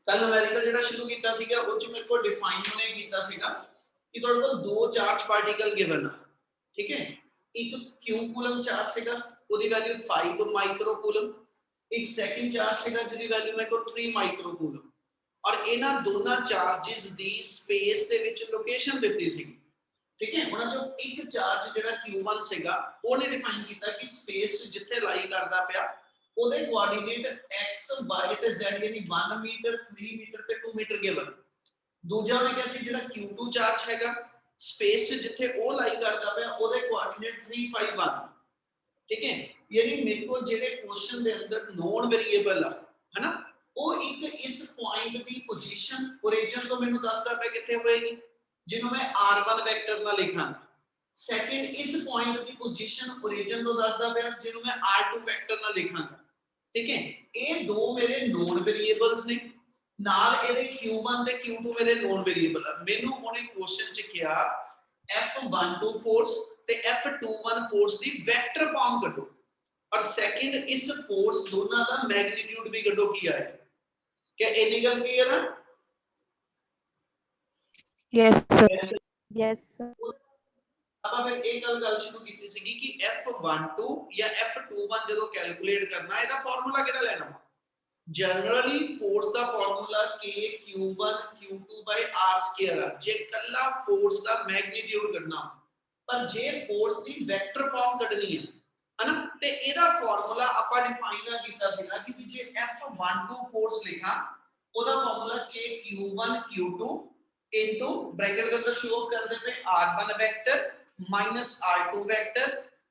कल न्यूमेरिकल जेड़ा शुरू कीता सीगा ਉਹ ਚ ਮੇਰੇ ਕੋਲ डिफाइन ਉਹਨੇ ਕੀਤਾ ਸੀਗਾ कि ਤੁਹਾਡੇ ਕੋਲ दो चार्ज पार्टिकल गिवन है, ठीक है। एक q कूलम चार्ज ਸੀਗਾ ਉਹਦੀ वैल्यू 5 माइक्रो कूलम, एक सेकंड चार्ज ਸੀਗਾ ਜਿਹਦੀ वैल्यू ਮੇਰੇ ਕੋਲ 3 माइक्रो कूलम, और ਇਹਨਾਂ ਦੋਨਾਂ ਚਾਰजेस ਦੀ स्पेस ਦੇ ਵਿੱਚ ਲੋਕੇਸ਼ਨ ਦਿੱਤੀ ਸੀਗੀ, ठीक है। ਉਹਨਾਂ ਚੋਂ ਇੱਕ ਚਾਰਜ ਜਿਹੜਾ q1 ਸੀਗਾ ਉਹਨੇ ਡਿਫਾਈਨ ਕੀਤਾ ਕਿ ਸਪੇਸ ਜਿੱਥੇ ਲਾਈ ਕਰਦਾ ਪਿਆ ਉਹਦੇ ਕੋਆਰਡੀਨੇਟ x y ਤੇ z यानी 1 मीटर 3 मीटर ਤੇ 2 मीटर गिवन। दूजा ਉਹਨੇ ਕਿਹਾ ਸੀ ਜਿਹੜਾ q2 ਚਾਰਜ ਹੈਗਾ स्पेस ਚ ਜਿੱਥੇ ਉਹ ਲਾਈ ਕਰਦਾ ਪਿਆ ਉਹਦੇ ਕੋਆਰਡੀਨੇਟ 3 5 1, ठीक है। यानी मेरे को ਜਿਹੜੇ क्वेश्चन ਦੇ ਅੰਦਰ नोन वेरिएबल ਆ है ना ਉਹ ਇੱਕ ਇਸ ਪੁਆਇੰਟ ਦੀ ਪੋਜੀਸ਼ਨ ओरिजिन ਤੋਂ ਮੈਨੂੰ ਦੱਸਦਾ ਪਿਆ ਕਿੱਥੇ ਹੋਏਗੀ ਜਿਹਨੂੰ ਮੈਂ r1 ਵੈਕਟਰ ਨਾਲ ਲਿਖਾਂ। सेकंड इस पॉइंट की पोजीशन ओरिजिन तो दसदा पिया जिन्हों मैं r2 वेक्टर ना लिखांगा, ठीक है। ये दो मेरे नोन वेरिएबल्स ने, नाल ਇਹਦੇ q1 ਤੇ q2 ਮੇਰੇ नोन वेरिएबल ਆ। ਮੈਨੂੰ ਉਹਨੇ क्वेश्चन ਚ ਕਿਹਾ f12 फोर्स ਤੇ f21 फोर्स ਦੀ वेक्टर फॉर्म ਕੱਢੋ, और सेकंड इस फोर्स दोनों का मैग्नीट्यूड भी ਕੱਢੋ ਕੀ आया। क्या इतनी गल क्लियर है? Yes sir, yes sir. ਆਪਾਂ ਫਿਰ ਇਹ ਗੱਲ ਸ਼ੁਰੂ ਕੀਤੀ ਸੀਗੀ ਕਿ f12 ਜਾਂ f21 ਜਦੋਂ ਕੈਲਕੂਲੇਟ ਕਰਨਾ ਇਹਦਾ ਫਾਰਮੂਲਾ ਕਿਹੜਾ ਲੈਣਾ। ਜਨਰਲੀ ਫੋਰਸ ਦਾ formula k q1 q2 r² ਆ ਜੇ ਕੱਲਾ ਫੋਰਸ ਦਾ ਮੈਗਨੀਟਿਊਡ ਕੱਢਣਾ, ਪਰ ਜੇ ਫੋਰਸ ਦੀ ਵੈਕਟਰ ਫਾਰਮ ਕੱਢਣੀ ਹੈ ਹਨਾ ਤੇ ਇਹਦਾ ਫਾਰਮੂਲਾ ਆਪਾਂ ਡਿਫਾਈਨ ਕੀਤਾ ਸੀਗਾ ਕਿ ਜੇ f12 ਫੋਰਸ ਲਿਖਾਂ ਉਹਦਾ formula k q1 q2 into bracket के अंदर शो कर देते r1 vector minus r2 vector,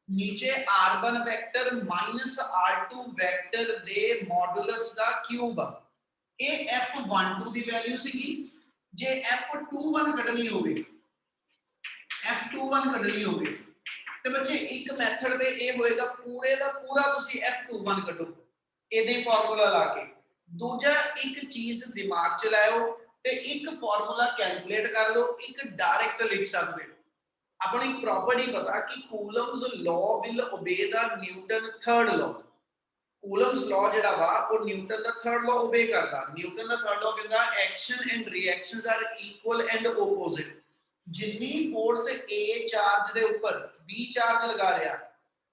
नीचे r1 vector minus r2 vector दे मॉडुलस दा क्यूब। ये f12 दी वैल्यू सीगी। जे f21 कढनी होवे f21 कढनी होवे ते बच्चे एक मेथड दे ए होएगा पूरे दा पूरा तुसी f21 कढो ਇਹਦੇ ਫਾਰਮੂਲਾ ਲਾ ਕੇ। दूजा एक चीज दिमाग च लाओ ਤੇ ਇੱਕ ਫਾਰਮੂਲਾ ਕੈਲਕੂਲੇਟ ਕਰ ਲਓ, ਇੱਕ ਡਾਇਰੈਕਟ ਲਿਖ ਸਕਦੇ ਹੋ। ਆਪਾਂ ਨੂੰ ਇੱਕ ਪ੍ਰੋਪਰਟੀ ਪਤਾ ਕਿ ਕੂਲਮਸ ਲਾਅ ਵਿਲ ਓਬੇ ਦਾ Newton third law. Coulomb's law ਜਿਹੜਾ ਵਾ ਉਹ ਨਿਊਟਨ ਦਾ ਥਰਡ ਲਾਅ ਓਬੇ ਕਰਦਾ। ਨਿਊਟਨ ਦਾ ਥਰਡ ਲਾਅ ਕਹਿੰਦਾ action and reactions are equal and opposite. ਜਿੰਨੀ ਫੋਰਸ A ਚਾਰਜ ਦੇ ਉੱਪਰ B ਚਾਰਜ ਲਗਾ ਰਿਹਾ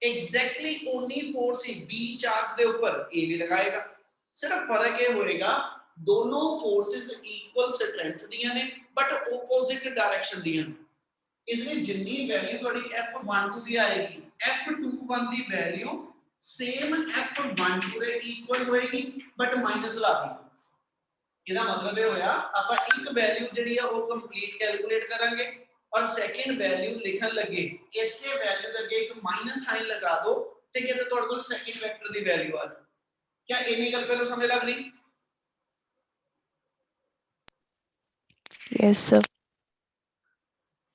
ਐਗਜ਼ੈਕਟਲੀ ਓਨੀ ਫੋਰਸ ਹੀ B ਚਾਰਜ ਦੇ ਉੱਪਰ A ਵੀ ਲਗਾਏਗਾ। ਸਿਰਫ ਫਰਕ ਇਹ ਹੋਏਗਾ दोनों फोर्सेस इक्वल स्ट्रेंथ दियां ने बट ओपोजिट डायरेक्शन दियां ने, इसलिए जिन्नी वैल्यू थोड़ी f12 दी आएगी f21 दी वैल्यू सेम f12 दे इक्वल होएगी बट माइनस ला दी। ਇਹਦਾ मतलब ਇਹ ਹੋਇਆ ਆਪਾਂ ਇੱਕ ਵੈल्यू ਜਿਹੜੀ ਆ ਉਹ ਕੰਪਲੀਟ ਕੈਲਕੂਲੇਟ ਕਰਾਂਗੇ और सेकंड वैल्यू लिखਣ ਲੱਗੇ ਇਸੇ ਵੈल्यू ਦੇ ਅੱਗੇ ਇੱਕ ਮਾਈਨਸ ਸਾਈਨ ਲਗਾ ਦੋ, ਠੀਕ ਹੈ, ਤੇ ਤੁਹਾਡੇ ਕੋਲ ਸੈਕੰਡ ਵੈਕਟਰ ਦੀ ਵੈल्यू ਆ ਜਾਏ। क्या ਇੰਨੀ ਗੱਲ ਪਹਿਲਾਂ ਸਮਝ ਲੱਗ ਰਹੀ? Yes sir.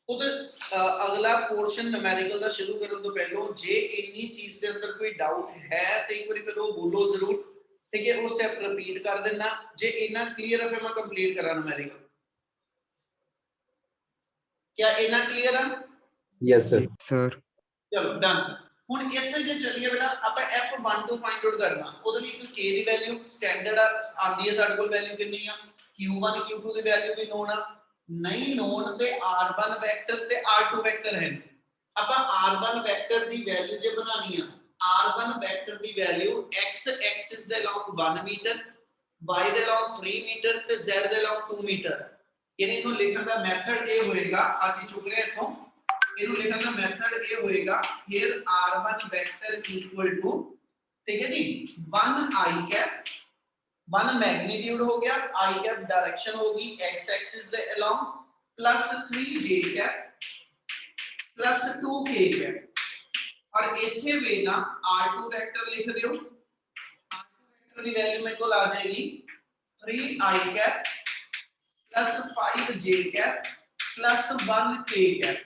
उधर अगला पोर्शन न्यूमेरिकल ਦਾ ਸ਼ੁਰੂ ਕਰਨ ਤੋਂ ਪਹਿਲਾਂ ਜੇ ਇੰਨੀ ਚੀਜ਼ ਦੇ ਅੰਦਰ ਕੋਈ ਡਾਊਟ ਹੈ ਤੇ ਇੱਕ ਵਾਰੀ ਪਹਿਲਾਂ ਬੋਲੋ ਜ਼ਰੂਰ, ਠੀਕ ਹੈ। ਉਹ ਸਟੈਪ ਰਿਪੀਟ ਕਰ ਦੇਣਾ। ਜੇ ਇੰਨਾ ਕਲੀਅਰ ਹੈ ਫਿਰ ਮੈਂ ਕੰਪਲੀਟ ਕਰਾਂ न्यूमेरिकल। क्या इतना क्लियर है? Yes sir. सर चलो डन। ਹੁਣ ਇੱਥੇ ਜੇ ਚੱਲੀਏ ਬੇਟਾ ਆਪਾਂ f12 ਫਾਈਂਡ ਆਊਟ ਕਰਨਾ। ਉਹਦੇ ਲਈ ਇੱਕ k ਦੀ ਵੈਲਿਊ ਸਟੈਂਡਰਡ ਆਂਦੀ ਹੈ ਸਾਡੇ ਕੋਲ ਵੈਲਿਊ ਕਿੰਨੀ ਆ q1 q2 ਦੀ ਵੈਲਿਊ ਵੀ ਨੋਨ ਆ, नहीं नोन ते r1 वेक्टर ते r2 वेक्टर है। ਆਪਾਂ r1 वेक्टर ਦੀ ਵੈਲਿਊ ਜੇ ਬਣਾਣੀ ਆ r1 वेक्टर ਦੀ ਵੈਲਿਊ x एक्सिस ਦੇ ਅਲੋਂਗ 1 ਮੀਟਰ y ਦੇ ਅਲੋਂਗ 3 ਮੀਟਰ ਤੇ z ਦੇ ਅਲੋਂਗ 2 ਮੀਟਰ। ਯਾਨੀ ਇਹਨੂੰ ਲਿਖਣ ਦਾ ਮੈਥਡ ਇਹ ਹੋਏਗਾ, ਅੱਜ ਚੁੱਕ ਲਿਆ ਇਥੋਂ, ਇਹਨੂੰ ਲਿਖਣ ਦਾ ਮੈਥਡ ਇਹ ਹੋਏਗਾ here r1 vector equal to, ठीक है जी, 1 i कैप 1 मैग्नीट्यूड हो गया, i कैप डायरेक्शन होगी x एक्सिस दे along plus 3 j cap plus 2 k cap. और इसे वे ना r2 वेक्टर लिख दियो। r2 वेक्टर की वैल्यू मेरे को आ जाएगी 3 i cap plus 5 j cap plus 1 k cap.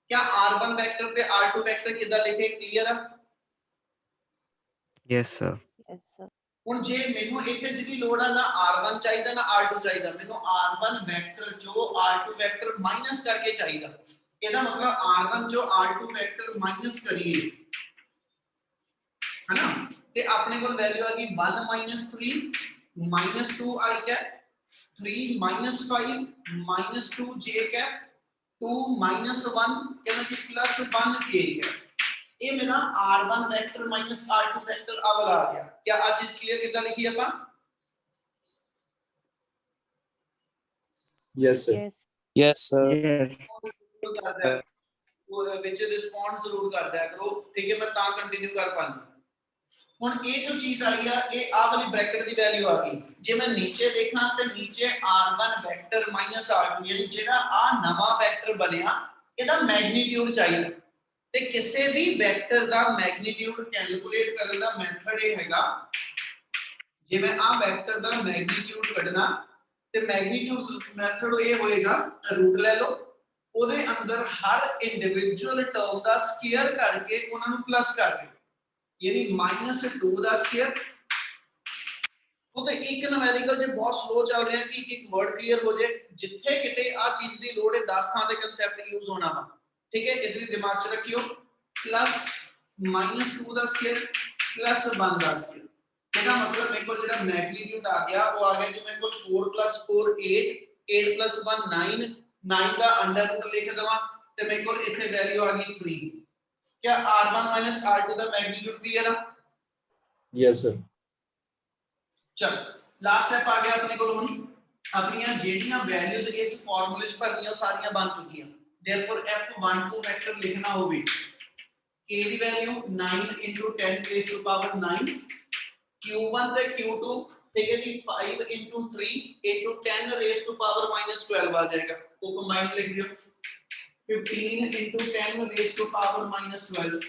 क्या r1 वेक्टर पे r2 वेक्टर किदा लिखे क्लियर है? Yes sir. Yes sir. ਹੁਣ ਜੇ ਮੈਨੂੰ ਇੱਥੇ ਜਿਹੜੀ ਲੋੜ ਆ ਨਾ r1 ਚਾਹੀਦਾ ਨਾ r2 ਚਾਹੀਦਾ, ਮੈਨੂੰ r1 ਵੈਕਟਰ ਚੋਂ r2 ਵੈਕਟਰ ਮਾਈਨਸ ਕਰਕੇ ਚਾਹੀਦਾ। ਇਹਦਾ ਮਤਲਬ r1 ਚੋਂ r2 ਵੈਕਟਰ ਮਾਈਨਸ ਕਰੀਏ ਹੈ ਨਾ, ਤੇ ਆਪਣੇ ਕੋਲ ਵੈਲਿਊ ਆ ਗਈ 1 3 2 i cap 3 minus 5 minus 2 j cap 2 minus 1 कहना जी plus 1 k cap ये मेरा r1 vector minus r2 vector आ वाला आ गया। क्या आज चीज क्लियर कितना लिखी अपन? Yes, sir. Yes. Yes, sir. वो ਵਿੱਚ ਰਿਸਪੌਂਸ ਜ਼ਰੂਰ ਕਰ ਦਿਆ ਕਰੋ, ਠੀਕ ਹੈ, ਮੈਂ ਤਾਂ ਕੰਟੀਨਿਊ ਕਰ ਪਾਣਾ। ਹੁਣ ਇਹ ਜੋ ਚੀਜ਼ ਆਈ ਆ ਇਹ ਆ ਵਾਲੀ ਬ੍ਰੈਕਟ ਦੀ ਵੈਲਿਊ ਆ ਗਈ। ਜੇ ਮੈਂ ਨੀਚੇ ਦੇਖਾਂ ਤੇ ਨੀਚੇ r1 ਵੈਕਟਰ r2 ਯਾਨੀ ਜਿਹੜਾ ਆ ਨਵਾਂ ਵੈਕਟਰ ਬਣਿਆ ਇਹਦਾ ਮੈਗਨੀਟਿਊਡ ਚਾਹੀਦਾ ਤੇ ਕਿਸੇ ਵੀ ਵੈਕਟਰ ਦਾ ਮੈਗਨੀਟਿਊਡ ਕੈਲਕੂਲੇਟ ਕਰਨ ਦਾ ਮੈਥਡ ਇਹ ਹੈਗਾ, ਜੇ ਮੈਂ ਆ ਵੈਕਟਰ ਦਾ ਮੈਗਨੀਟਿਊਡ ਕੱਢਣਾ ਤੇ ਮੈਗਨੀਟਿਊਡ ਮੈਥਡ ਇਹ ਹੋਏਗਾ, ਰੂਟ ਲੈ ਲਓ, ਉਹਦੇ ਅੰਦਰ ਹਰ ਇੰਡੀਵਿਜੂਅਲ ਟਰਮ ਦਾ ਸਕੁਅਰ ਕਰਕੇ ਉਹਨਾਂ ਨੂੰ ਪਲੱਸ ਕਰ ਦਿਓ, यानी -2 ਦਾ ਸਕੁਅਰ। ਉਹ ਤੇ ਇੱਕ ਨੁਮੈਰੀਕਲ ਜੇ ਬਹੁਤ ਸਲੋ ਚੱਲ ਰਿਹਾ ਕਿ ਇੱਕ ਵਰਡ ਕਲੀਅਰ ਹੋ ਜਾਏ, ਜਿੱਥੇ ਕਿਤੇ ਆ ਚੀਜ਼ ਦੀ ਲੋੜ ਹੈ 10 ਥਾਂ ਤੇ ਕਨਸੈਪਟ ਯੂਜ਼ ਹੋਣਾ ਵਾ, ਠੀਕ ਹੈ, ਇਸ ਲਈ ਦਿਮਾਗ 'ਚ ਰੱਖਿਓ ਪਲੱਸ -2 ਦਾ ਸਕੁਅਰ ਪਲੱਸ 1 ਦਾ ਸਕੁਅਰ। ਇਹਦਾ ਮਤਲਬ ਮੇਰੇ ਕੋਲ ਜਿਹੜਾ ਮੈਗਨੀਟਿਊਡ ਆ ਗਿਆ ਉਹ ਆ ਗਿਆ ਜੀ ਮੇਰੇ ਕੋਲ 4 + 4 8 8 + 1 9 9 ਦਾ ਅੰਡਰ ਰੂਟ ਲਿਖ ਦਵਾਂ ਤੇ ਮੇਰੇ ਕੋਲ ਇੱਥੇ ਵੈਲਿਊ ਆ ਗਈ 3। क्या r1 - r2 ਦਾ ਮੈਗਨੀਟਿਊਡ ਕਲੀਅਰ ਆ? Yes, sir. ਚਲ ਲਾਸਟ ਸਟੈਪ ਆ ਗਿਆ ਆਪਣੇ ਕੋਲ। ਹੁਣ ਆਪਣੀਆਂ ਜਿਹੜੀਆਂ ਵੈਲਿਊਜ਼ ਇਸ ਫਾਰਮੂਲੇ 'ਚ ਭਰਨੀਆਂ ਸਾਰੀਆਂ ਬਣ ਚੁੱਕੀਆਂ। देयरफॉर f12 ਵੈਕਟਰ ਲਿਖਣਾ ਹੋਵੇ k ਦੀ ਵੈਲਿਊ 9 * 10⁻⁹ 9 q1 ਤੇ q2 ਠੀਕ ਹੈ ਜੀ 5 * 3 * 10⁻⁻12 ਆ ਜਾਏਗਾ। ਉਹ ਕੰਬਾਈਨ ਲਿਖ ਦਿਓ 15 * 10⁻⁻12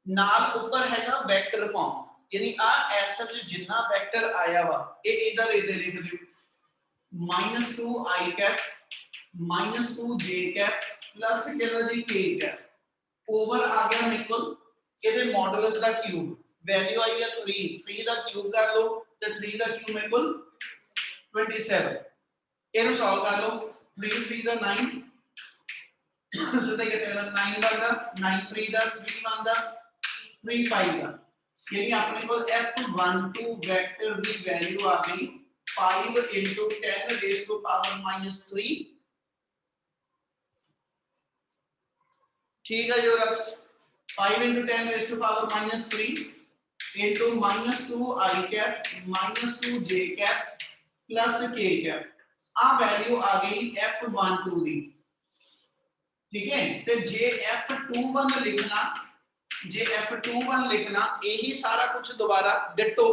ਨਾਲ ਉੱਪਰ ਹੈਗਾ ਵੈਕਟਰ ਫਾਰਮ, यानी आ ऐसा जितना वेक्टर आया वा ये इधर इधर लिख दियो -2 i cap -2 j cap plus कहना जी k कैप ओवर आ गया मेरे को ਇਹਦੇ ਮੋਡੂਲਸ ਦਾ ਕਿਊਬ ਵੈਲਿਊ ਆਈ ਹੈ 3 3 ਦਾ ਕਿਊਬ ਕਰ ਲਓ ਤੇ 3 ਦਾ ਕਿਊਬ ਮੇਰੇ ਕੋਲ 27 ਇਹਨੂੰ ਸੋਲਵ ਕਰ ਲਓ 3 3 ਦਾ 9 ਸਿੱਧਾ ਹੀ ਕੱਟੇਗਾ 9 ਬਣਦਾ 9 3 ਦਾ 3 ਬਣਦਾ 3 5 ਦਾ यानी अपने को f12 वेक्टर की वैल्यू आ गई 5 * 10⁻³ ठीक है जी। 5 * 10⁻³ into -2 i cap -2 j cap plus k cap आ वैल्यू आ गई f12 दी, ठीक है। ते जे f21 लिखना जे f21 लिखना यही सारा कुछ दोबारा डिटो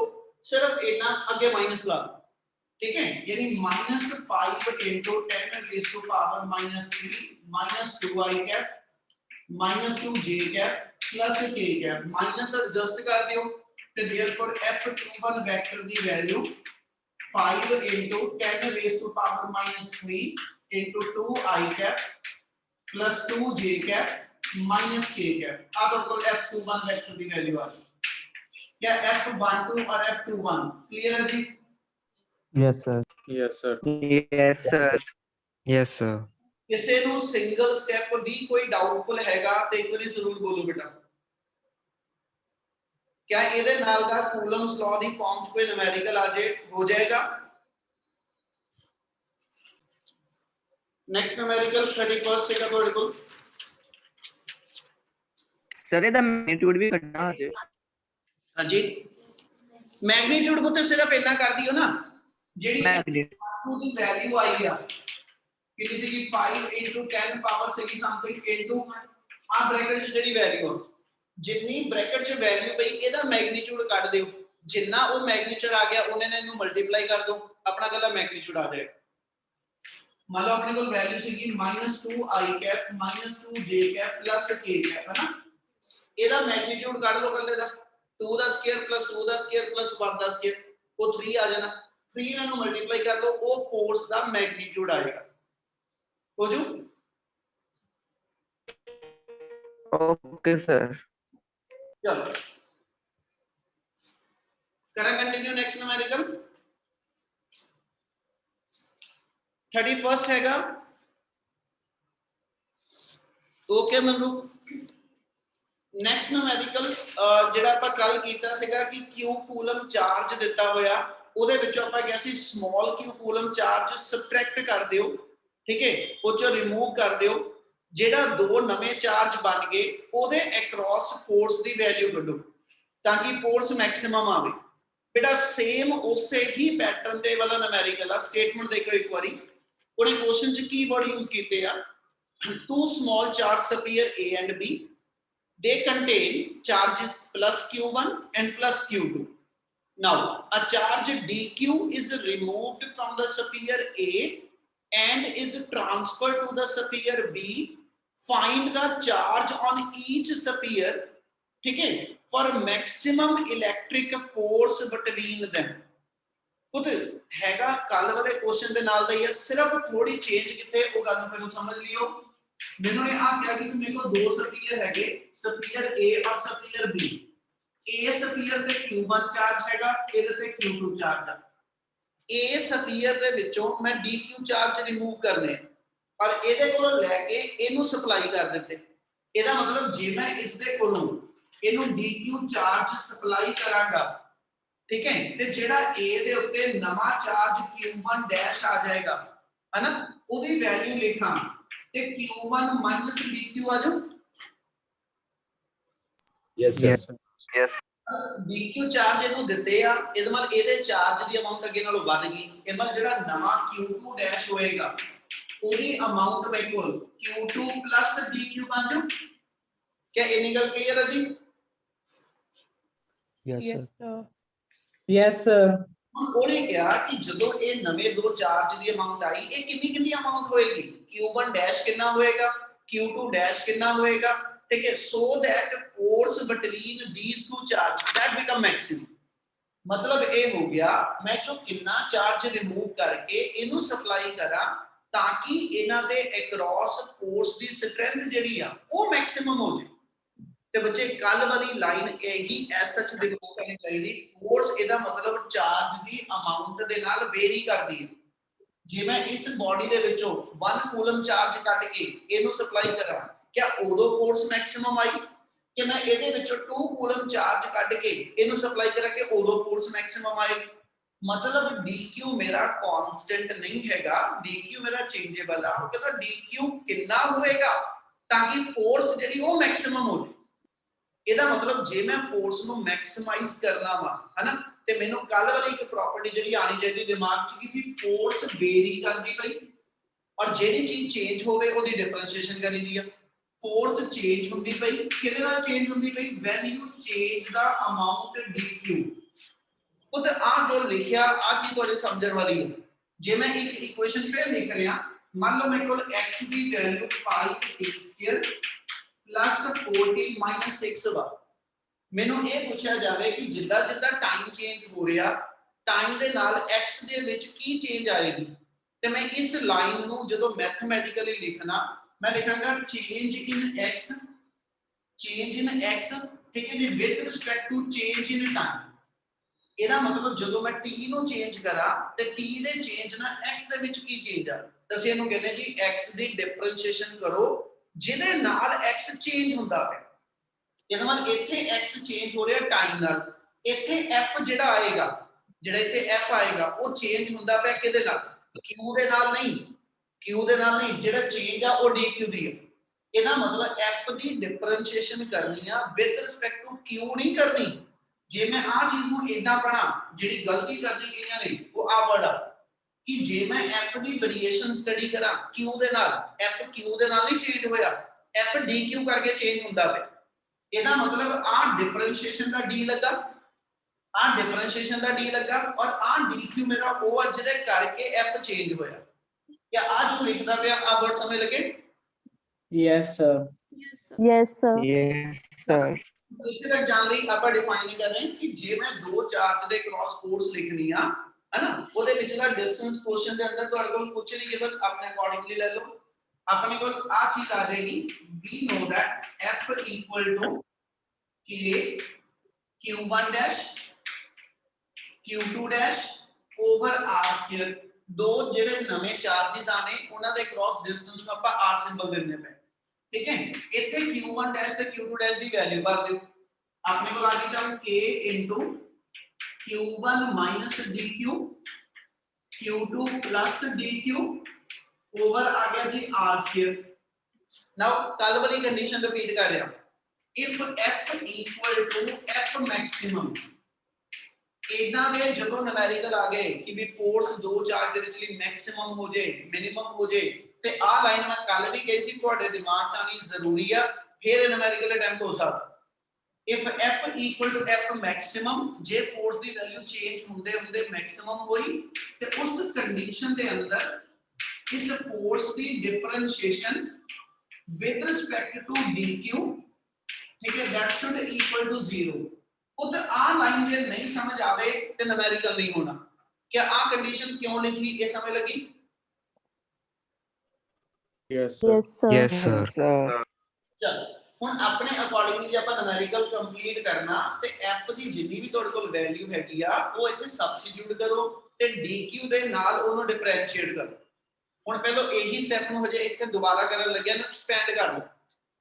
सिर्फ इतना आगे माइनस ला दो, ठीक है, यानी -5 * 10⁻³ -2 i cap -2 j cap plus k cap minus adjust कर दियो ते therefore f21 vector the value 5 * 10⁻³ into 2 i cap plus 2 j cap minus k cap अब तो f21 वेक्टर की वैल्यू आ गई। क्या f12 और f21 क्लियर है जी? Yes, sir. Yes, sir. Yes, sir. Yes, sir. किसी नु सिंगल स्टेप भी कोई डाउटफुल हैगा तो एक बार जरूर बोलो बेटा। क्या ਇਹਦੇ ਨਾਲ ਦਾ ਕੂਲਮਸ ਲॉ ਦੀ ਫਾਰਮ 'ਚ ਕੋਈ ਨੂਮੈਰੀਕਲ ਆ ਜਾਏ ਹੋ ਜਾਏਗਾ? नेक्स्ट न्यूमेरिकल 31st से का ਤੁਹਾਡੇ ਕੋਲ सर ਇਹਦਾ ਮੈਗਨੀਟਿਊਡ ਵੀ ਕੱਢਣਾ ਹੈ। ਹਾਂਜੀ ਮੈਗਨੀਟਿਊਡ ਪੁੱਤ ਸਿਰਫ ਪਹਿਲਾਂ ਕਰ ਦਿਓ ਨਾ, ਜਿਹੜੀ r2 ਦੀ ਵੈਲਿਊ ਆਈ ਆ ਕਿੰਨੀ ਸੀਗੀ 5 * 10 ਪਾਵਰ ਸੀਗੀ ਸਮਥਿੰਗ ਇਨਟੂ ਆ ਬ੍ਰੈਕਟ 'ਚ ਜਿਹੜੀ ਵੈਲਿਊ ਆ ਜਿੰਨੀ ਬ੍ਰੈਕਟ 'ਚ ਵੈਲਿਊ ਪਈ ਇਹਦਾ ਮੈਗਨੀਟਿਊਡ ਕੱਢ ਦਿਓ, ਜਿੰਨਾ ਉਹ ਮੈਗਨੀਟਿਊਡ ਆ ਗਿਆ ਉਹਨੇ ਨੇ ਇਹਨੂੰ ਮਲਟੀਪਲਾਈ ਕਰ ਦਿਓ ਆਪਣਾ ਕੱਲਾ ਮੈਗਨੀਟਿਊਡ ਆ ਜਾਏਗਾ। मान लो अपने को वैल्यू सीगी -2 i cap -2 j cap plus k cap है ना, ਇਹਦਾ ਮੈਗਨੀਟਿਊਡ ਕੱਢ ਲਓ ਕੱਲੇ ਦਾ 2 ਦਾ ਸਕੁਅਰ + 2 ਦਾ ਸਕੁਅਰ + 1 ਦਾ ਸਕੁਅਰ ਉਹ 3 ਆ ਜਾਣਾ 3 ਨਾਲ ਨੂੰ ਮਲਟੀਪਲਾਈ ਕਰ ਲਓ ਉਹ ਫੋਰਸ ਦਾ ਮੈਗਨੀਟਿਊਡ ਆਏਗਾ ਹੋ ਜੂ। ओके सर चलो करा कंटिन्यू नेक्स्ट न्यूमेरिकल 31st हैगा ओके मनु। नेक्स्ट न्यूमेरिकल ਜਿਹੜਾ ਆਪਾਂ ਕੱਲ ਕੀਤਾ ਸੀਗਾ ਕਿ Q ਕੂਲਮ ਚਾਰਜ ਦਿੱਤਾ ਹੋਇਆ ਉਹਦੇ ਵਿੱਚੋਂ ਆਪਾਂ ਕਿਹਾ ਸੀ small q coulomb charge subtract ਕਰ ਦਿਓ, ਠੀਕ ਹੈ, ਉਹ ਚੋਂ ਰਿਮੂਵ ਕਰ ਦਿਓ, ਜਿਹੜਾ ਦੋ ਨਵੇਂ ਚਾਰਜ ਬਣ ਗਏ ਉਹਦੇ ਅਕ੍ਰੋਸ ਫੋਰਸ ਦੀ ਵੈਲਿਊ ਕੱਢੋ ਤਾਂ ਕਿ ਫੋਰਸ ਮੈਕਸਿਮਮ ਆਵੇ। बेटा सेम उसे ही पैटर्न दे वाला न्यूमेरिकल आ स्टेटमेंट देखो एक बारी ਉਹਨੇ क्वेश्चन च की वर्ड यूज कीते आ two small charge sphere A and B they contain charges plus q1 and plus q2 now a charge dq is removed from the sphere A and is transferred to the sphere B find the charge on each sphere ठीक है for maximum electric force between them खुद हैगा कल वाले question दे नाल दा ही है सिर्फ थोड़ी चेंज किथे वो गल फिर समझ लियो मैंने ने आ क्या कि मेरे को दो स्फीयर हैगे स्फीयर A और स्फीयर B A स्फीयर ते q1 चार्ज हैगा इधर ते q2 चार्ज है A स्फीयर दे विचों मैं dq चार्ज रिमूव करने और ਇਹਦੇ ਕੋਲੋਂ ਲੈ ਕੇ ਇਹਨੂੰ ਸਪਲਾਈ ਕਰ ਦਿੱਤੇ ਇਹਦਾ ਮਤਲਬ ਜੇ ਮੈਂ ਇਸ ਦੇ ਕੋਲੋਂ ਇਹਨੂੰ dq ਚਾਰਜ ਸਪਲਾਈ ਕਰਾਂਗਾ ਠੀਕ ਹੈ ਤੇ ਜਿਹੜਾ a ਦੇ ਉੱਤੇ ਨਵਾਂ ਚਾਰਜ q1 ਡੈਸ਼ ਆ ਜਾਏਗਾ ਹੈ ਨਾ ਉਹਦੀ ਵੈਲਿਊ ਲਿਖਾਂ ਤੇ q1 dq ਆ ਜਾਓ Yes, sir. Yes. dq charge ਇਹਨੂੰ ਦਿੱਤੇ ਆ ਇਹਦੇ ਨਾਲ ਇਹਦੇ ਚਾਰਜ ਦੀ ਅਮਾਉਂਟ ਅੱਗੇ ਨਾਲੋਂ ਵੱਧ ਗਈ ਇਹ ਨਾਲ ਜਿਹੜਾ ਨਵਾਂ q2 ਡੈਸ਼ ਹੋਏਗਾ ਉਹਦੀ ਅਮਾਉਂਟ ਮੇਰੇ ਕੋਲ q2 dq ਬਣ ਜਾਓ क्या ये निकल क्लियर है जी Yes, sir. Yes, sir. ਹੁਣ ਉਹਨੇ ਕਿਹਾ ਕਿ ਜਦੋਂ ਇਹ ਨਵੇਂ ਦੋ ਚਾਰਜ ਦੀ ਅਮਾਉਂਟ ਆਈ ਇਹ ਕਿੰਨੀ ਅਮਾਉਂਟ ਹੋਏਗੀ q1 ਡੈਸ਼ ਕਿੰਨਾ ਹੋਏਗਾ q2 ਡੈਸ਼ ਕਿੰਨਾ ਹੋਏਗਾ ਠੀਕ ਹੈ so that force between these to charge that become maximum मतलब ਇਹ ਹੋ ਗਿਆ ਮੈਂ ਜੋ ਕਿੰਨਾ ਚਾਰਜ ਰਿਮੂਵ ਕਰਕੇ ਇਹਨੂੰ ਸਪਲਾਈ ਕਰਾਂ ਤਾਂ ਕਿ ਇਹਨਾਂ ਦੇ ਅਕ੍ਰੋਸ ਫੋਰਸ ਦੀ ਸਟਰੈਂਥ ਜਿਹੜੀ ਆ ਉਹ ਮੈਕਸਿਮਮ ਹੋ ਜਾਏ ਤੇ ਬੱਚੇ ਕੱਲ ਵਾਲੀ ਲਾਈਨ ਇਹੀ ਐਸ ਸੱਚ ਦੇਖੋ ਕਰਨੀ ਚਾਹੀਦੀ ਫੋਰਸ ਇਹਦਾ ਮਤਲਬ ਚਾਰਜ ਦੀ ਅਮਾਉਂਟ ਦੇ ਨਾਲ ਵੇਰੀ ਕਰਦੀ ਹੈ ਜੇ ਮੈਂ ਇਸ ਬਾਡੀ ਦੇ ਵਿੱਚੋਂ 1 ਕੂਲਮ ਚਾਰਜ ਕੱਢ ਕੇ ਇਹਨੂੰ ਸਪਲਾਈ ਕਰਾਂ ਕਿਆ ਉਦੋਂ ਫੋਰਸ ਮੈਕਸਿਮਮ ਆਈ ਕਿ ਮੈਂ ਇਹਦੇ ਵਿੱਚੋਂ 2 ਕੂਲਮ ਚਾਰਜ ਕੱਢ ਕੇ ਇਹਨੂੰ ਸਪਲਾਈ ਕਰਾਂ ਕਿ ਉਦੋਂ ਫੋਰਸ ਮੈਕਸਿਮਮ ਆਏਗੀ मतलब dq मेरा कांस्टेंट नहीं हैगा dq मेरा चेंजेबल है कहता dq कितना होएगा ताकि फोर्स जेडी वो मैक्सिमम हो जाए ਇਹਦਾ ਮਤਲਬ ਜੇ ਮੈਂ ਫੋਰਸ ਨੂੰ ਮੈਕਸਿਮਾਈਜ਼ ਕਰਨਾ ਵਾ ਹਨਾ ਤੇ ਮੈਨੂੰ ਕੱਲ ਵਾਲੀ ਇੱਕ ਪ੍ਰੋਪਰਟੀ ਜਿਹੜੀ ਆਣੀ ਚਾਹੀਦੀ ਦਿਮਾਗ 'ਚ ਕਿ ਵੀ ਫੋਰਸ ਵੇਰੀ ਕਰਦੀ ਪਈ ਔਰ ਜਿਹੜੀ ਚੀਜ਼ ਚੇਂਜ ਹੋਵੇ ਉਹਦੀ ਡਿਫਰੈਂਸ਼ੀਏਸ਼ਨ ਕਰੀਦੀ ਆ ਫੋਰਸ ਚੇਂਜ ਹੁੰਦੀ ਪਈ ਕਿਹਦੇ ਨਾਲ ਚੇਂਜ ਹੁੰਦੀ ਪਈ when you change the amount dq खुद आ जो लिखा आ चीज थोड़े समझण वाली है जे मैं एक इक्वेशन पे लिख रहा मान लो मेरे को x की वैल्यू 5t² प्लस 4t 6 ਵਾ ਮੈਨੂੰ ਇਹ ਪੁੱਛਿਆ ਜਾਵੇ ਕਿ ਜਿੱਦਾਂ ਜਿੱਦਾਂ ਟਾਈਮ ਚੇਂਜ ਹੋ ਰਿਹਾ ਟਾਈਮ ਦੇ ਨਾਲ x ਦੇ ਵਿੱਚ ਕੀ ਚੇਂਜ ਆਏਗੀ ਤੇ ਮੈਂ ਇਸ ਲਾਈਨ ਨੂੰ ਜਦੋਂ ਮੈਥਮੈਟਿਕਲੀ ਲਿਖਣਾ ਮੈਂ ਲਿਖਾਂਗਾ ਚੇਂਜ ਇਨ x ਠੀਕ ਹੈ ਜੀ with respect to change in time ਇਹਦਾ ਮਤਲਬ ਜਦੋਂ ਮੈਂ t ਨੂੰ ਚੇਂਜ ਕਰਾਂ ਤੇ t ਦੇ ਚੇਂਜ ਨਾਲ x ਦੇ ਵਿੱਚ ਕੀ ਚੇਂਜ ਆ ਤਾਂ ਅਸੀਂ ਇਹਨੂੰ ਕਹਿੰਦੇ ਜੀ x ਦੀ ਡਿਫਰੈਂਸ਼ੀਏਸ਼ਨ ਕਰੋ ਜਿਹਦੇ ਨਾਲ x ਚੇਂਜ ਹੁੰਦਾ ਹੈ ਇਹਦਾ ਮਤਲਬ ਇੱਥੇ x ਚੇਂਜ ਹੋ ਰਿਹਾ ਟਾਈਮ ਨਾਲ ਇੱਥੇ f ਜਿਹੜਾ ਆਏਗਾ ਜਿਹੜਾ ਇੱਥੇ f ਆਏਗਾ ਉਹ ਚੇਂਜ ਹੁੰਦਾ ਪਿਆ ਕਿਹਦੇ ਨਾਲ q ਦੇ ਨਾਲ ਨਹੀਂ ਜਿਹੜਾ ਚੇਂਜ ਆ ਉਹ dq ਦੀ ਹੈ ਇਹਦਾ ਮਤਲਬ f ਦੀ ਡਿਫਰੈਂਸ਼ੀਏਸ਼ਨ ਕਰਨੀ ਆ ਵਿਦ ਰਿਸਪੈਕਟ ਟੂ q ਨਹੀਂ ਕਰਨੀ ਜੇ ਮੈਂ ਆ ਚੀਜ਼ ਨੂੰ ਇਦਾਂ ਪੜਾਂ ਜਿਹੜੀ ਗਲਤੀ ਕਰਦੀ ਗਈਆਂ ਨੇ ਉਹ ਆ ਵਰਡ ਆ ਕਿ ਜੇ ਮੈਂ f ਦੀ ਵੇਰੀਏਸ਼ਨ ਸਟੱਡੀ ਕਰਾਂ q ਦੇ ਨਾਲ f q ਦੇ ਨਾਲ ਨਹੀਂ ਚੇਂਜ ਹੋਇਆ f dq ਕਰਕੇ ਚੇਂਜ ਹੁੰਦਾ ਪਿਆ ਇਹਦਾ ਮਤਲਬ ਆ ਡਿਫਰੈਂਸ਼ੀਏਸ਼ਨ ਦਾ d ਲੱਗਾ ਔਰ ਆ dq ਮੇਰਾ ਉਹ ਆ ਜਿਹਦੇ ਕਰਕੇ f ਚੇਂਜ ਹੋਇਆ ਕਿ ਆ ਜੋ ਲਿਖਦਾ ਪਿਆ ਆ ਵਰਡ ਸਮਝ ਲੱਗੇ Yes, sir. Yes, sir. Yes, sir. ਇੱਥੇ ਤੱਕ ਜਾਣ ਲਈ ਆਪਾਂ ਡਿਫਾਈਨ ਕਰ ਰਹੇ ਹਾਂ ਕਿ ਜੇ ਮੈਂ ਦੋ ਚਾਰਜ ਦੇ ਕ੍ਰਾਸ ਫੋਰਸ ਲਿਖਣੀ ਆ ਹੈਨਾ ਉਹਦੇ ਵਿਚਲਾ ਡਿਸਟੈਂਸ ਕੁਐਸਚਨ ਦੇ ਅੰਦਰ ਤੁਹਾਡੇ ਕੋਲ ਕੁਝ ਨਹੀਂ ਗਿਵਨ ਆਪਣੇ ਅਕੋਰਡਿੰਗਲੀ ਲੈ ਲਓ ਆਪਣੇ ਕੋਲ ਆ ਚੀਜ਼ ਆ ਜਾਏਗੀ we know that f equal to k q1 dash q2 dash over r square ਦੋ ਜਿਹੜੇ ਨਵੇਂ ਚਾਰजेस ਆਨੇ ਉਹਨਾਂ ਦੇ ਕ੍ਰਾਸ ਡਿਸਟੈਂਸ ਨੂੰ ਆਪਾਂ r ਸਿੰਬਲ ਦਿੰਨੇ ਪਏ ठीक है इतने q1 डैश ਤੇ q2 डैश ਦੀ ਵੈਲਿਊ ਭਰ ਦਿਓ ਆਪਣੇ ਕੋਲ ਆ ਗਈ term k Q1 minus DQ, Q2 plus DQ over आ गया जी R square. Now कल वाली कंडीशन रिपीट कर रहा. If F equal to F maximum, इतना दे ਜਦੋਂ numerical आ गए कि भी force दो चार्ज ਦੇ ਵਿੱਚ ਲਈ maximum ਹੋ ਜੇ minimum ਹੋ ਜੇ ਤੇ ਆ ਲਾਈਨ ਮੈਂ ਕੱਲ ਵੀ ਕਹੀ ਸੀ ਤੁਹਾਡੇ ਦਿਮਾਗ 'ਚ ਆਣੀ ਜ਼ਰੂਰੀ ਆ ਫਿਰ numerical attempt ਹੋ ਸਕਦਾ. If F equal to F maximum, ਜੇ force ਦੀ value change ਹੁੰਦੇ ਹੁੰਦੇ maximum ਹੋਈ ਤੇ ਉਸ ਕੰਡੀਸ਼ਨ ਦੇ ਅੰਦਰ ਇਸ force the differentiation with respect to dq, ठीक है, that should equal to 0. उधर आ लाइन जे नहीं समझ आवे ते numerical नहीं होना. क्या आ कंडीशन क्यों लिखी ये समझ लगी? Yes, sir. Yes, sir. Yes, sir. sir. चल ਹੁਣ ਆਪਣੇ ਅਕੋਰਡਿੰਗਲੀ ਜੇ ਆਪਾਂ numerical ਕੰਪਲੀਟ ਕਰਨਾ ਤੇ f ਦੀ ਜਿੰਨੀ ਵੀ ਤੁਹਾਡੇ ਕੋਲ ਵੈਲਿਊ ਹੈਗੀ ਆ ਉਹ ਇੱਥੇ ਸਬਸਟੀਟਿਊਟ ਕਰੋ ਤੇ dq ਦੇ ਨਾਲ ਉਹਨੂੰ ਡਿਫਰੈਂਸ਼ੀਏਟ ਕਰੋ. ਹੁਣ ਪਹਿਲਾਂ ਇਹੀ ਸਟੈਪ ਨੂੰ ਹਜੇ ਇੱਕ ਦੁਬਾਰਾ ਕਰਨ ਲੱਗਿਆ ਨੂੰ ਐਕਸਪੈਂਡ ਕਰ ਲਓ.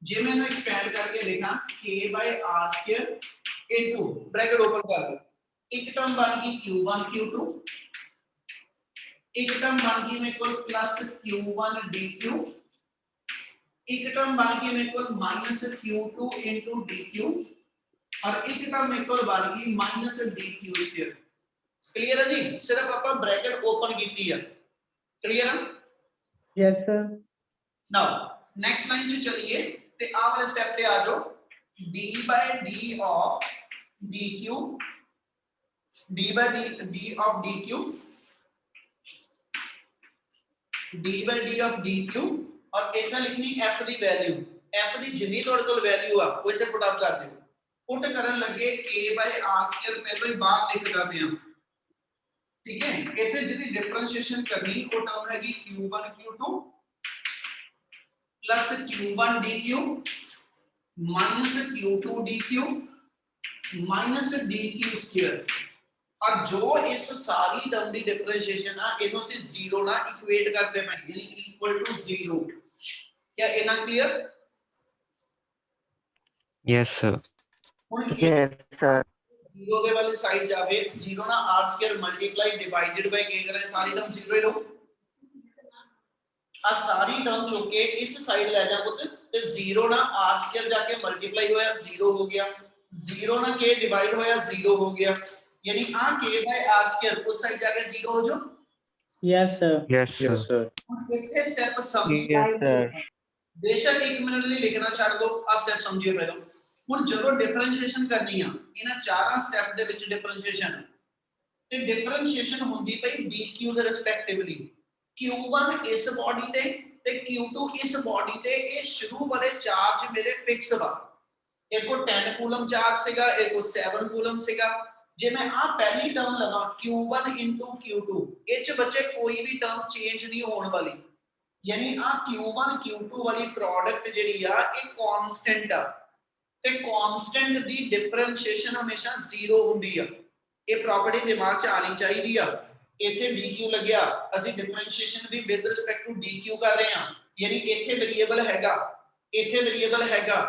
ਜੇ ਮੈਂ ਇਹਨੂੰ ਐਕਸਪੈਂਡ ਕਰਕੇ ਲਿਖਾਂ k/r² ਇਨਟੂ ਬ੍ਰੈਕਟ ਓਪਨ ਕਰ ਦੋ, ਇੱਕ ਟਰਮ ਬਣ ਗਈ q1 q2, ਇੱਕ ਟਰਮ ਬਣ ਗਈ ਮੇਰੇ ਕੋਲ ਪਲੱਸ q1 dq, एक टर्म बन गई मेरे को माइनस q2 into dq और एक टर्म मेरे को बन गई माइनस dq स्क्वायर. क्लियर है जी? सिर्फ ਆਪਾਂ ब्रैकेट ओपन कीती है. क्लियर है? Yes, sir. Now next line से चलिए ते आ वाले स्टेप पे आ जाओ. d by d of dq, d by d of dq, d by d of dq और इतना लिखनी f ਦੀ ਵੈਲਿਊ. f ਦੀ ਜਿੰਨੀ ਤੁਹਾਡੇ ਕੋਲ ਵੈਲਿਊ ਆ ਉਹ ਇੱਥੇ ਪੁੱਟ ਅਪ ਕਰ ਦਿਓ. ਪੁੱਟ ਕਰਨ ਲੱਗੇ k/r² ਪਹਿਲਾਂ ਹੀ ਬਾਹਰ ਲਿਖਦਾ ਪਿਆ. ਠੀਕ ਹੈ, ਇੱਥੇ ਜਿਹਦੀ ਡਿਫਰੈਂਸ਼ੀਏਸ਼ਨ ਕਰਨੀ ਉਹ ਟਰਮ ਹੈਗੀ q1 q2 plus q1 dq minus q2 dq minus dq square. और जो इस सारी टर्म दी डिफरेंशिएशन आ इनो से जीरो ना इक्वेट करते हैं यानी इक्वल टू 0. क्या इना क्लियर? Yes, sir. ਹੁਣ Yes, sir. जीरो के वाली साइड जावे 0 ना r² multiply divided by k करें सारी टर्म 0 ही रहो. आ सारी टर्म चुक के इस साइड ले जा पुੱਤ ਤੇ 0 ना r² जाके मल्टीप्लाई होया 0 हो गया, 0 ना k डिवाइड होया 0 हो गया, यानी आ k/r² उस साइड जाके 0 हो जाओ. Yes, sir. Yes, sir. ਹੁਣ ਇੱਥੇ ਸਟੈਪ ਸਮਝੀ. Yes, sir. ਬੇਸ਼ੱਕ 1 ਮਿੰਟ ਲਈ ਲਿਖਣਾ ਛੱਡ ਦਿਓ, ਆ ਸਟੈਪ ਸਮਝਿਓ ਪਹਿਲਾਂ. ਹੁਣ ਜਦੋਂ ਡਿਫਰੈਂਸ਼ੀਏਸ਼ਨ ਕਰਨੀ ਆ ਇਹਨਾਂ ਚਾਰਾਂ ਸਟੈਪ ਦੇ ਵਿੱਚ ਡਿਫਰੈਂਸ਼ੀਏਸ਼ਨ ਤੇ ਡਿਫਰੈਂਸ਼ੀਏਸ਼ਨ ਹੁੰਦੀ ਪਈ dq ਦੇ ਰਿਸਪੈਕਟਿਵਲੀ. q1 ਇਸ ਬਾਡੀ ਤੇ q2 ਇਸ ਬਾਡੀ ਤੇ ਇਹ ਸ਼ੁਰੂ ਵਾਲੇ ਚਾਰਜ ਮੇਰੇ ਫਿਕਸ ਵਾ. ਇਹ ਕੋ 10 ਕੂਲਮ ਚਾਰਜ ਸੀਗਾ, ਇਹ ਕੋ 7 ਕੂਲਮ ਸੀਗਾ. ਜੇ ਮੈਂ ਆ ਪਹਿਲੀ ਟਰਮ ਲਵਾਂ q1 q2 ਇਹ ਚ ਬੱਚੇ ਕੋਈ ਵੀ ਟਰਮ ਚੇਂਜ ਨਹੀਂ ਹੋਣ ਵਾਲੀ, ਯਾਨੀ ਆ q1 q2 ਵਾਲੀ ਪ੍ਰੋਡਕਟ ਜਿਹੜੀ ਆ ਇਹ ਕਾਂਸਟੈਂਟ ਆ ਤੇ ਕਾਂਸਟੈਂਟ ਦੀ ਡਿਫਰੈਂਸ਼ੀਏਸ਼ਨ ਹਮੇਸ਼ਾ 0 ਹੁੰਦੀ ਆ. ਇਹ ਪ੍ਰੋਪਰਟੀ ਦਿਮਾਗ 'ਚ ਆਣੀ ਚਾਹੀਦੀ ਆ. ਇੱਥੇ dq ਲੱਗਿਆ, ਅਸੀਂ ਡਿਫਰੈਂਸ਼ੀਏਸ਼ਨ ਵੀ ਵਿਦ ਰਿਸਪੈਕਟ ਟੂ dq ਕਰ ਰਹੇ ਹਾਂ, ਯਾਨੀ ਇੱਥੇ ਵੇਰੀਏਬਲ ਹੈਗਾ, ਇੱਥੇ ਵੇਰੀਏਬਲ ਹੈਗਾ,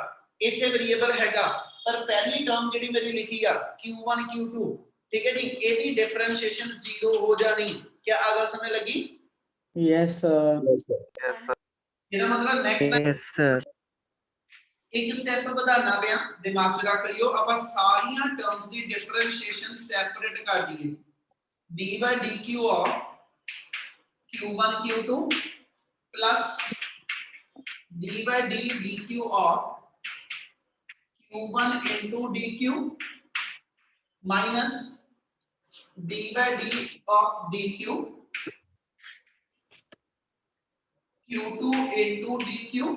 ਇੱਥੇ ਵੇਰੀਏਬਲ ਹੈਗਾ, ਪਰ ਪਹਿਲੀ ਟਰਮ ਜਿਹੜੀ ਮੇਰੀ ਲਿਖੀ ਆ q1 q2, ਠੀਕ ਹੈ ਜੀ, ਇਹਦੀ ਡਿਫਰੈਂਸ਼ੀਏਸ਼ਨ 0 ਹੋ ਜਾਣੀ. ਕੀ ਆ ਗੱਲ ਸਮਝ ਲੱਗੀ? Yes, sir. Yes, sir. ਇਹਦਾ ਮਤਲਬ ਨੈਕਸਟ Yes, sir. ਇੱਕ ਸਟੈਪ ਵਧਾਣਾ ਪਿਆ, ਦਿਮਾਗ 'ਚ ਰੱਖ ਲਿਓ. ਆਪਾਂ ਸਾਰੀਆਂ ਟਰਮਸ ਦੀ ਡਿਫਰੈਂਸ਼ੀਏਸ਼ਨ ਸੈਪਰੇਟ ਕਰ ਦਈਏ. d by dq of q1 q2 plus d by dq of q1 into dq minus d by d of dq q2 into dq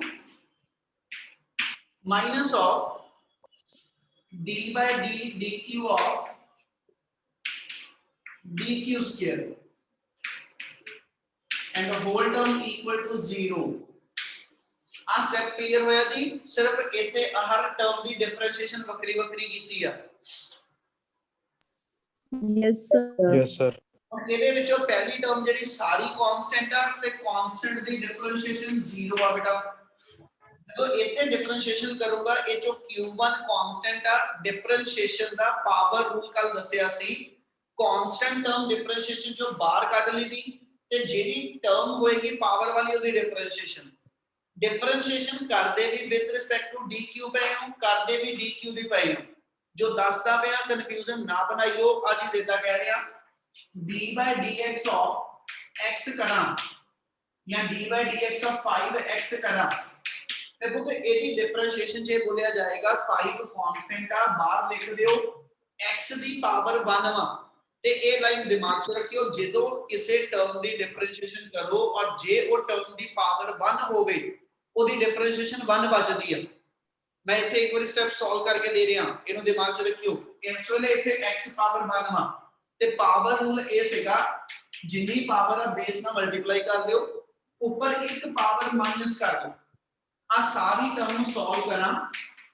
minus of d by d dq of dq square and the whole term equal to 0. ਆ step clear ਹੋਇਆ ਜੀ? ਸਿਰਫ ਇੱਥੇ ਹਰ term ਦੀ differentiation ਵੱਖਰੀ ਵੱਖਰੀ ਕੀਤੀ ਆ. Yes, sir. Yes, sir. ਇਹਦੇ ਵਿੱਚੋਂ ਪਹਿਲੀ ਟਰਮ ਜਿਹੜੀ ਸਾਰੀ ਕਾਂਸਟੈਂਟ ਆ ਤੇ ਕਾਂਸਟੈਂਟ ਦੀ ਡਿਫਰੈਂਸ਼ੀਏਸ਼ਨ 0 ਆ ਬੇਟਾ. ਜਦੋਂ ਇੱਥੇ ਡਿਫਰੈਂਸ਼ੀਏਸ਼ਨ ਕਰੂੰਗਾ ਇਹ ਚੋਂ q1 ਕਾਂਸਟੈਂਟ ਆ, ਡਿਫਰੈਂਸ਼ੀਏਸ਼ਨ ਦਾ ਪਾਵਰ ਰੂਲ ਕੱਲ ਦੱਸਿਆ ਸੀ कांस्टेंट टर्म डिफरेंशिएशन जो बाहर ਕੱਢ ਲਈ ਦੀ ਤੇ ਜਿਹੜੀ ਟਰਮ ਹੋਏਗੀ ਪਾਵਰ ਵਾਲੀ ਉਹਦੀ डिफरेंशिएशन ਕਰਦੇ ਵੀ ਵਿਦ ਰਿਸਪੈਕਟ ਟੂ dq ਪਏ ਨੂੰ ਕਰਦੇ ਵੀ dq ਦੀ ਪਏ ਨੂੰ जो दसदा पिया कंफ्यूजन ना बनाइयो आज ही देता कह रहा d/dx ऑफ x करा या d/dx ऑफ 5x करा ते पुत एदी डिफरेंशिएशन जे बोलिया जाएगा 5 कांस्टेंट आ बाहर लिख दियो x दी पावर 1 वा ते ए लाइन दिमाग च रखियो जदों किसी टर्म दी डिफरेंशिएशन करो और जे वो टर्म दी पावर 1 होवे ओदी डिफरेंशिएशन 1 बचदी है मैं इथे एक बार स्टेप सॉल्व करके दे रहा इनु दिमाग च रखियो इस वेले इथे x पावर 1 वा ते पावर रूल ए सेगा जिन्नी पावर आ बेस ना मल्टीप्लाई कर दियो ऊपर एक पावर माइनस कर दो आ सारी टर्म सॉल्व करा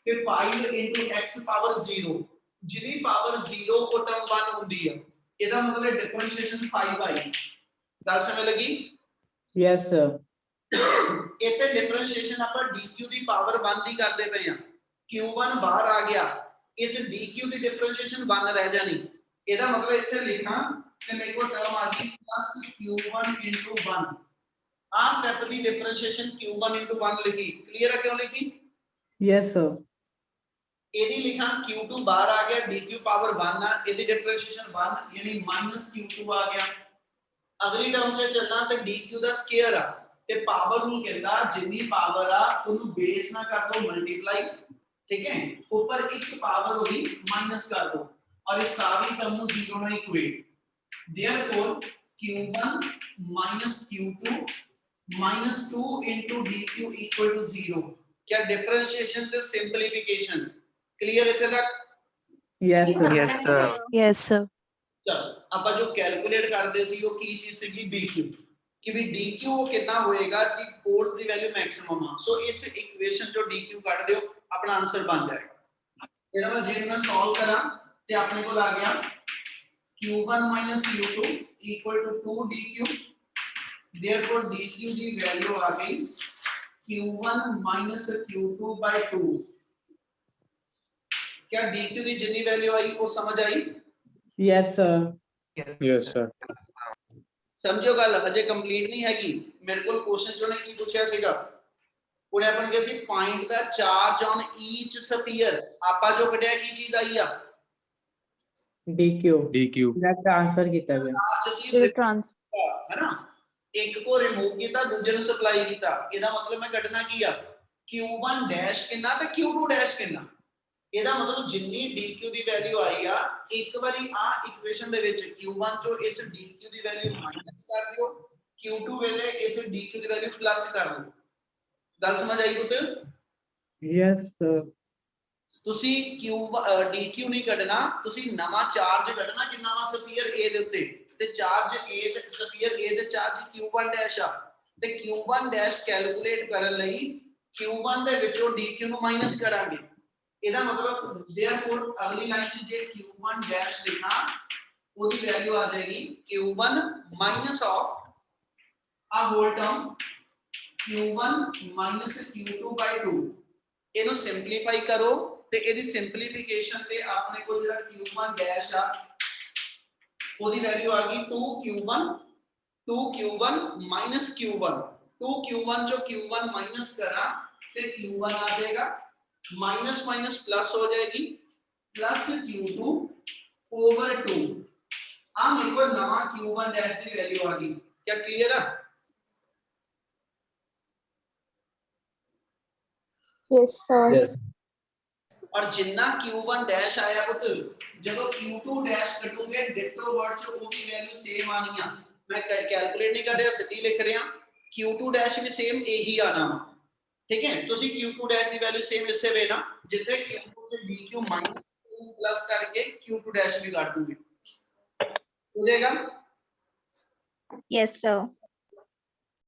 ते 5 x पावर 0 जिन्नी पावर 0 को टर्म 1 हुंदी है ਇਹਦਾ ਮਤਲਬ डिफरेंशिएशन 5 आई ਗੱਲ ਸਮਝ ਲੱਗੀ yes sir ਇੱਥੇ डिफरेंशिएशन ਆਪਾਂ dq ਦੀ ਪਾਵਰ 1 ਦੀ ਕਰਦੇ ਪਏ ਆ q1 ਬਾਹਰ ਆ ਗਿਆ ਇਸ dq ਦੀ डिफरेंशिएशन 1 ਰਹਿ ਜਾਣੀ ਇਹਦਾ ਮਤਲਬ ਇੱਥੇ ਲਿਖਾਂ ਤੇ ਮੇਰੇ ਕੋਲ ਟਰਮ ਆ ਗਈ +q1 * 1 ਆ ਸਟੈਪ ਦੀ डिफरेंशिएशन q1 * 1 ਲਿਖੀ ਕਲੀਅਰ ਹੈ ਕਿਉਂ ਲਿਖੀ yes sir ਇਹਦੀ ਲਿਖਾਂ q2 ਬਾਹਰ ਆ ਗਿਆ dq ਪਾਵਰ 1 ਆ ਇਹਦੀ डिफरेंशिएशन 1 ਯਾਨੀ -q2 ਆ ਗਿਆ ਅਗਲੀ ਟਰਮ 'ਚ ਚੱਲਣਾ ਤੇ dq ਦਾ ਸਕੁਅਰ ਆ ਤੇ ਪਾਵਰ ਨੂੰ ਕਹਿੰਦਾ ਜਿੰਨੀ ਪਾਵਰ ਆ ਉਹਨੂੰ ਬੇਸ ਨਾਲ ਕਰ ਦੋ ਮਲਟੀਪਲਾਈ ठीक है ऊपर एक पावर होगी माइनस कर दो और इस सारी टर्म को 0 में equate therefore q1 q2 -2 dq equal to 0 क्या डिफरेंशिएशन ते सिंपलीफिकेशन क्लियर है तक yes sir Yes, sir. Yes, sir. चल ਆਪਾਂ ਜੋ ਕੈਲਕੂਲੇਟ ਕਰਦੇ ਸੀ ਉਹ ਕੀ ਚੀਜ਼ ਸੀਗੀ dq कि भी dq वो कितना होएगा जी फोर्स दी वैल्यू मैक्सिमम आ सो इस इक्वेशन जो dq ਕੱਢ ਦਿਓ अपना आंसर बन जाएगा ਇਹਦਾ ਮੈਂ ਜੇ ਮੈਂ ਸੋल्व ਕਰਾਂ ਤੇ ਆਪਣੇ ਕੋਲ ਆ ਗਿਆ q1 q2 2 dq therefore dq ਦੀ ਵੈਲਿਊ ਆ ਗਈ q1 q2 2 क्या dq ਦੀ ਜਿੰਨੀ ਵੈਲਿਊ ਆਈ ਉਹ ਸਮਝ ਆਈ yes sir Yes, sir. ਸਮਝਿਓ ਗੱਲ ਅਜੇ ਕੰਪਲੀਟ ਨਹੀਂ ਹੈਗੀ ਮੇਰੇ ਕੋਲ ਕੁਐਸਚਨ ਜੋ ਨੇ ਕੀ ਪੁੱਛਿਆ ਸੀਗਾ ਉਹਨੇ ਆਪਾਂ ਕਿਹਾ ਸੀ ਫਾਈਂਡ ਦਾ ਚਾਰਜ ਔਨ ਈਚ ਸਫੀਅਰ ਆਪਾਂ ਜੋ ਕੱਢਿਆ ਕੀ ਚੀਜ਼ ਆਈ ਆ dq DQ. ਦਾ ਟ੍ਰਾਂਸਫਰ ਕੀਤਾ ਗਿਆ ਚਾਰਜ ਸੀ They trans. ਹੈ ਨਾ ਇੱਕ ਕੋ ਰਿਮੂਵ ਕੀਤਾ ਦੂਜੇ ਨੂੰ ਸਪਲਾਈ ਕੀਤਾ ਇਹਦਾ ਮਤਲਬ ਮੈਂ ਕੱਢਣਾ ਕੀ ਆ q1 ਡੈਸ਼ ਕਿੰਨਾ ਤੇ q2 ਡੈਸ਼ ਕਿੰਨਾ ਇਹਦਾ ਮਤਲਬ ਜਿੰਨੀ dq ਦੀ ਵੈਲਿਊ ਆਈ ਆ ਇੱਕ ਵਾਰੀ ਆ ਇਕੁਏਸ਼ਨ ਦੇ ਵਿੱਚ q1 ਚੋਂ ਇਸ dq ਦੀ ਵੈਲਿਊ ਮਾਈਨਸ ਕਰ ਦਿਓ q2 ਵੇਲੇ ਇਸ dq ਦੀ ਵੈਲਿਊ ਪਲੱਸ ਕਰ ਦਿਓ ਗੱਲ ਸਮਝ ਆਈ ਪੁੱਤ yes sir ਤੁਸੀਂ dq ਨਹੀਂ ਕੱਢਣਾ ਤੁਸੀਂ ਨਵਾਂ ਚਾਰਜ ਕੱਢਣਾ ਕਿੰਨਾ ਵਾ ਸਫੀਅਰ a ਦੇ ਉੱਤੇ ਤੇ ਚਾਰਜ a ਤੇ ਸਫੀਅਰ a ਦੇ ਚਾਰਜ q1 ਡੈਸ਼ ਆ ਤੇ q1 ਡੈਸ਼ ਕੈਲਕੂਲੇਟ ਕਰਨ ਲਈ q1 ਦੇ ਵਿੱਚੋਂ dq ਨੂੰ ਮਾਈਨਸ ਕਰਾਂਗੇ ਇਹਦਾ ਮਤਲਬ देयरफॉर अगली लाइन ਚ ਜੇ q1 ਡੈਸ਼ ਲਿਖਾਂ ਉਹਦੀ ਵੈਲਿਊ ਆ ਜਾਏਗੀ q1 ਮਾਈਨਸ ਆਫ ਆ ਹੋਲ ਟਰਮ q1 q2 2 ਇਹਨੂੰ ਸਿੰਪਲੀਫਾਈ ਕਰੋ ਤੇ ਇਹਦੀ ਸਿੰਪਲੀਫਿਕੇਸ਼ਨ ਤੇ ਆਪਣੇ ਕੋਲ ਜਿਹੜਾ q1 ਡੈਸ਼ ਆ ਉਹਦੀ ਵੈਲਿਊ ਆ ਗਈ 2q1 q1 q1 2q1 ਚੋਂ q1 ਮਾਈਨਸ ਕਰਾਂ ਤੇ q1 ਆ ਜਾਏਗਾ माइनस माइनस प्लस हो जाएगी प्लस q2 ओवर 2 आ मेरे को नवा q1 डैश की वैल्यू आ गई क्या क्लियर है Yes, sir. और जिन्ना q1 डैश आया पुत जब q2 डैश कटूंगे डिटो वर्ड च वो भी वैल्यू सेम आनी है मैं कैलकुलेट नहीं कर रहा सीधी लिख रहा q2 डैश भी सेम यही आना ठीक है तो q2 डैश की वैल्यू सेम इससे वे ना जिथे q2 से dq माइनस प्लस करके q2 डैश भी काट दूंगे हो जाएगा Yes, sir.